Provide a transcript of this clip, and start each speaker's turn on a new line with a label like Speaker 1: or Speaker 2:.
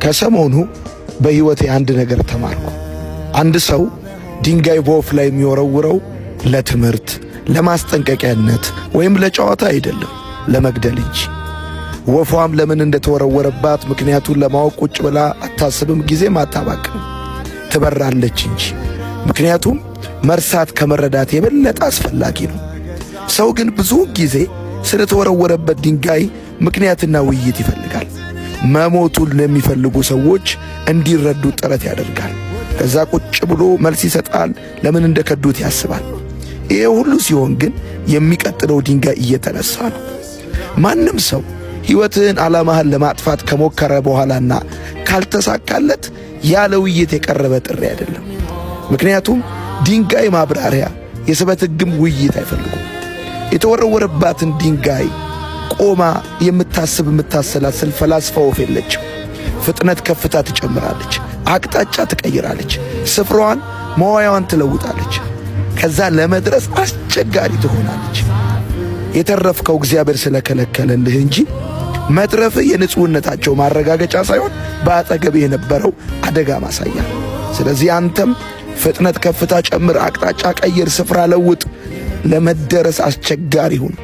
Speaker 1: ከሰሞኑ በሕይወቴ አንድ ነገር ተማርኩ። አንድ ሰው ድንጋይ በወፍ ላይ የሚወረውረው ለትምህርት፣ ለማስጠንቀቂያነት ወይም ለጨዋታ አይደለም፣ ለመግደል እንጂ። ወፏም ለምን እንደተወረወረባት ምክንያቱን ለማወቅ ቁጭ ብላ አታስብም፣ ጊዜም አታባክንም፣ ትበራለች እንጂ። ምክንያቱም መርሳት ከመረዳት የበለጠ አስፈላጊ ነው። ሰው ግን ብዙ ጊዜ ስለተወረወረበት ድንጋይ ምክንያትና ውይይት ይፈልጋል። መሞቱን ለሚፈልጉ ሰዎች እንዲረዱ ጥረት ያደርጋል። ከዛ ቁጭ ብሎ መልስ ይሰጣል፣ ለምን እንደከዱት ያስባል። ይሄ ሁሉ ሲሆን ግን የሚቀጥለው ድንጋይ እየተነሳ ነው። ማንም ሰው ሕይወትህን ዓላማህን ለማጥፋት ከሞከረ በኋላና ካልተሳካለት ያለ ውይይት የቀረበ ጥሪ አይደለም። ምክንያቱም ድንጋይ ማብራሪያ፣ የስበት ሕግም ውይይት አይፈልጉም። የተወረወረባትን ድንጋይ ቆማ የምታስብ የምታሰላስል ፈላስፋ ወፍ የለችም። ፍጥነት ከፍታ ትጨምራለች፣ አቅጣጫ ትቀይራለች፣ ስፍራዋን መዋያዋን ትለውጣለች። ከዛ ለመድረስ አስቸጋሪ ትሆናለች። የተረፍከው እግዚአብሔር ስለከለከለልህ እንጂ መትረፍህ የንጹሕነታቸው ማረጋገጫ ሳይሆን በአጠገብህ የነበረው አደጋ ማሳያ። ስለዚህ አንተም ፍጥነት ከፍታ ጨምር፣ አቅጣጫ ቀይር፣ ስፍራ ለውጥ። ለመደረስ አስቸጋሪ ሁን።